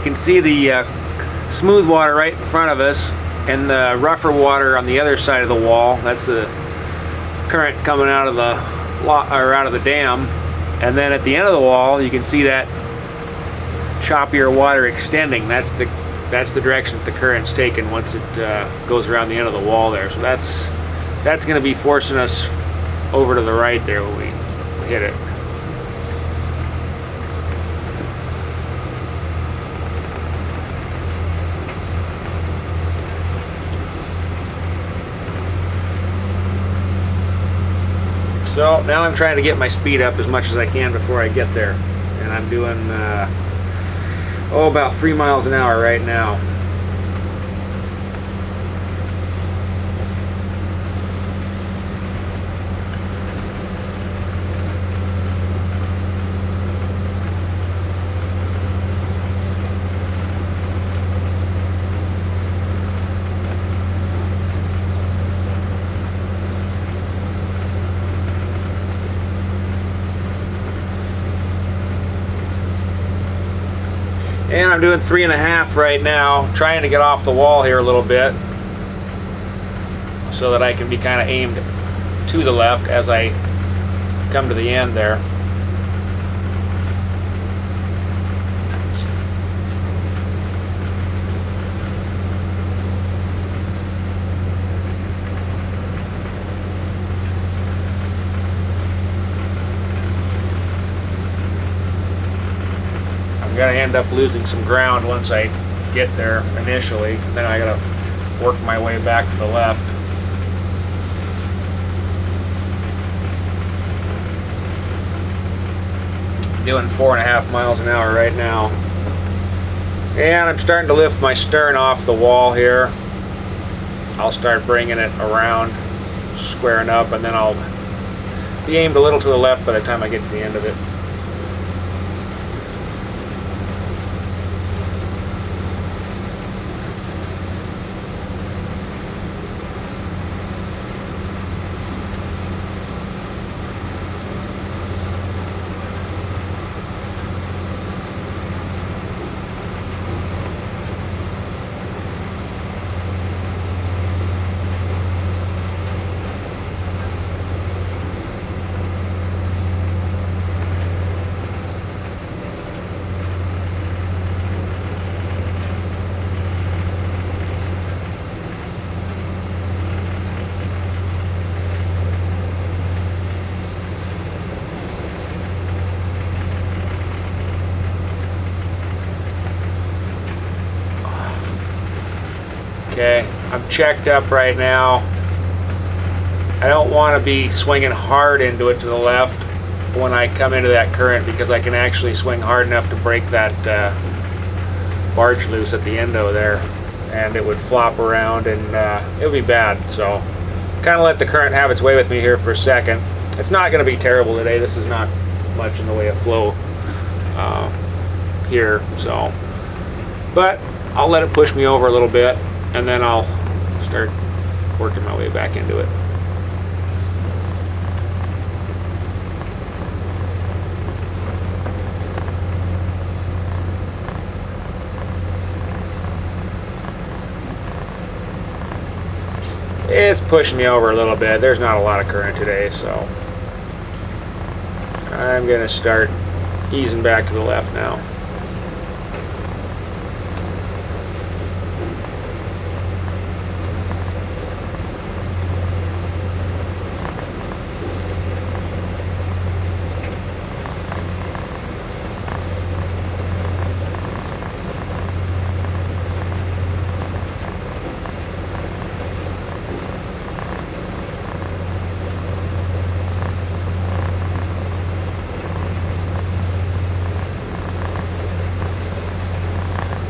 you can see the smooth water right in front of us and the rougher water on the other side of the wall. That's the current coming out of the out of the dam. And then at the end of the wall, you can see that choppier water extending. That's the direction that the current's taken once it goes around the end of the wall there. So that's going to be forcing us over to the right there when we hit it. So now I'm trying to get my speed up as much as I can before I get there, and I'm doing about 3 miles an hour right now. And I'm doing 3.5 right now, trying to get off the wall here a little bit so that I can be kind of aimed to the left as I come to the end there. I'm going to end up losing some ground once I get there initially, and then I got to work my way back to the left. Doing 4.5 miles an hour right now. And I'm starting to lift my stern off the wall here. I'll start bringing it around, squaring up, and then I'll be aimed a little to the left by the time I get to the end of it. Okay, I'm checked up right now. I don't want to be swinging hard into it to the left when I come into that current, because I can actually swing hard enough to break that barge loose at the end over there, and it would flop around and it would be bad. So kind of let the current have its way with me here for a second. It's not going to be terrible today. This is not much in the way of flow here, so, but I'll let it push me over a little bit, and then I'll start working my way back into it. It's pushing me over a little bit. There's not a lot of current today, so I'm going to start easing back to the left now.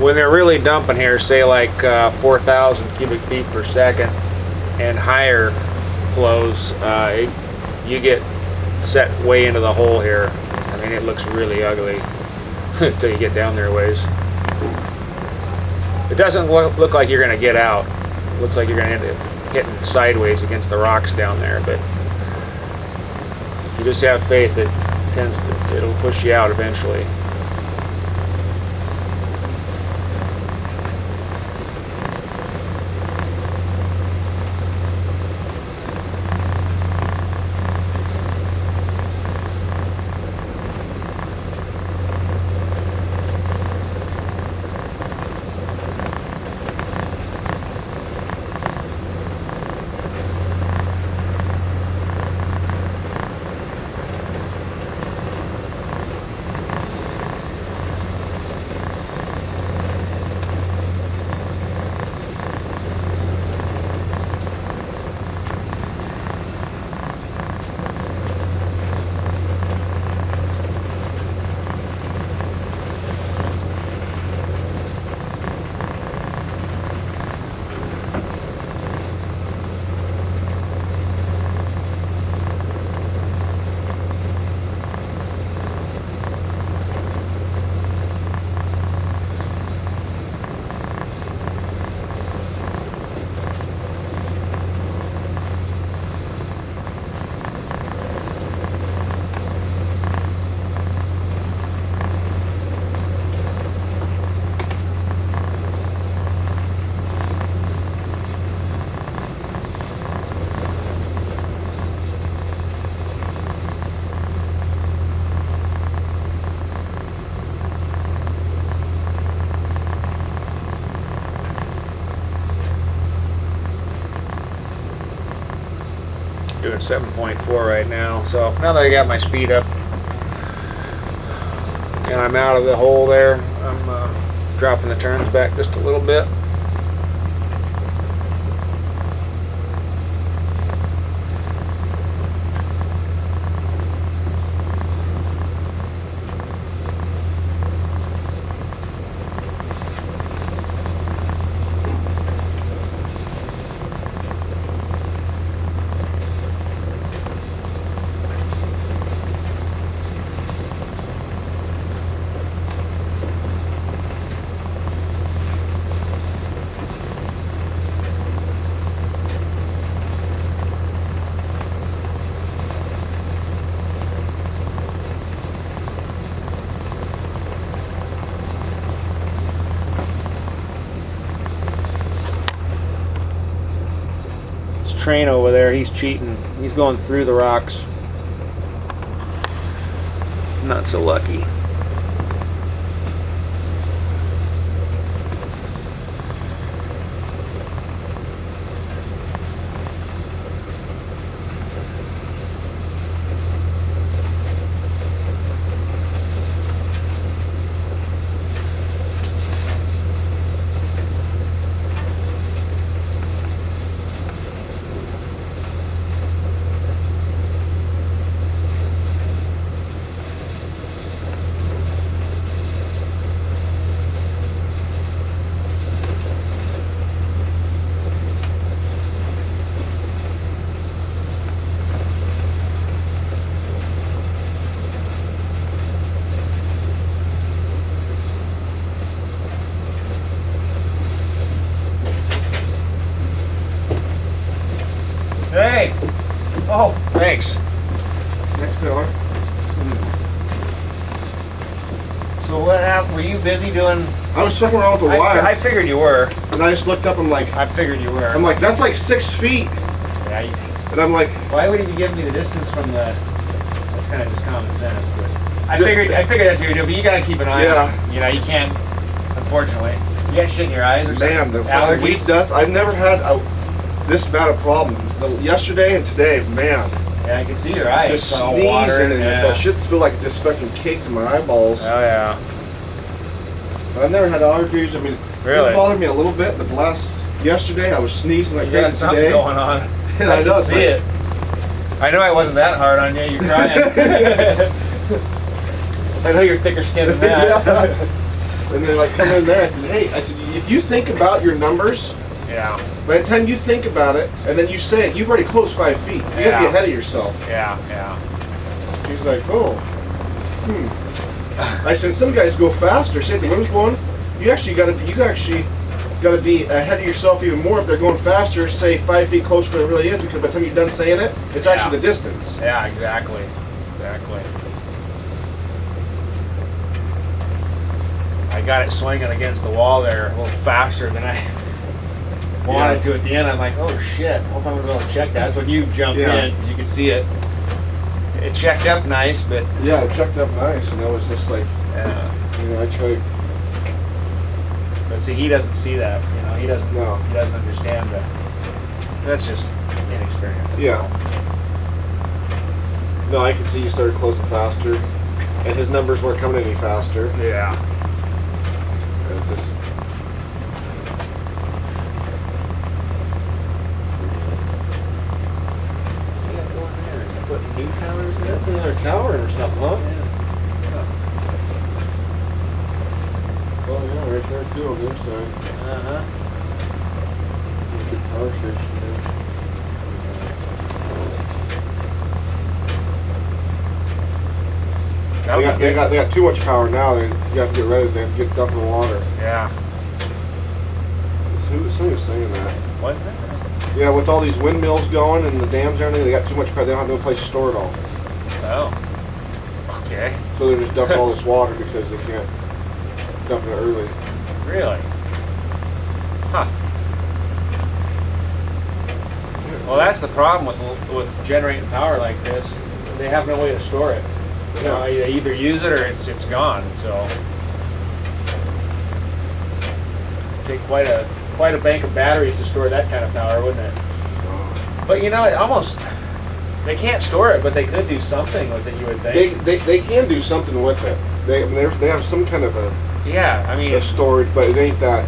When they're really dumping here, say like 4,000 cubic feet per second and higher flows, you get set way into the hole here. I mean, it looks really ugly until you get down there a ways. It doesn't look like you're going to get out. It looks like you're going to end up hitting sideways against the rocks down there, but if you just have faith, it'll push you out eventually. 7.4 right now. So now that I got my speed up and I'm out of the hole there, I'm dropping the turns back just a little bit. Train over there, he's cheating. He's going through the rocks. Not so lucky. Hey! Oh, thanks. Next Taylor. So what happened? Were you busy doing? I was fucking around with the wire. I figured you were. And I just looked up, I'm like, I figured you were. I'm like, that's like 6 feet. Yeah. And I'm like, Why would he be giving me the distance from the? That's kind of just common sense. But I figured that's what you're doing. But you gotta keep an eye on it. You know, you can't. Unfortunately, you got shit in your eyes or something. man, the fucking weed dust. I've never had this bad a problem. Yesterday and today, man. Yeah, I can see your eyes. Just all sneezing water, and that shit's feel like it just fucking caked in my eyeballs. Oh yeah. I've never had allergies. I mean, Really? it bothered me a little bit, but yesterday I was sneezing like You got crazy something today. going on. And I can see it. I know I wasn't that hard on you. You're crying. I know you're thicker skinned than that. Yeah. And then like come in there, I said, hey, if you think about your numbers, Yeah. by the time you think about it, and then you say it, you've already closed 5 feet. You gotta be ahead of yourself. Yeah, yeah. He's like, oh, I said, some guys go faster. Say the wind's blowing, you actually gotta be ahead of yourself even more if they're going faster. Say 5 feet closer than it really is, because by the time you're done saying it, it's actually the distance. Yeah, exactly. Exactly. I got it swinging against the wall there a little faster than I wanted to at the end. I'm like, oh shit, hope I'm gonna be able to check that. That's when you jumped in, you could see it. It checked up nice, but yeah, it checked up nice, and it was just like, you know, I tried. But see, he doesn't see that. You know, he doesn't. No. He doesn't understand that. That's just inexperience. Yeah. No, I could see you started closing faster, and his numbers weren't coming any faster. Yeah. And it's just. Put new counters in Put another tower or something, huh? Oh yeah, right there too on the other side. Uh-huh. Good power station there. They got too much power now. You got to get ready to get dumped in the water. Yeah. Somebody was saying that. What's that? Yeah, with all these windmills going and the dams and everything, they got too much power. They don't have no place to store it all. Oh. Okay. So they're just dumping all this water because they can't dump it early. Really? Huh. Well, that's the problem with generating power like this. They have no way to store it. You know, they either use it or it's gone. So take quite a bank of batteries to store that kind of power, wouldn't it? But you know, it almost They can't store it, but they could do something with it, you would think. They can do something with it. They have some kind of Yeah, I mean, a storage, but it ain't that.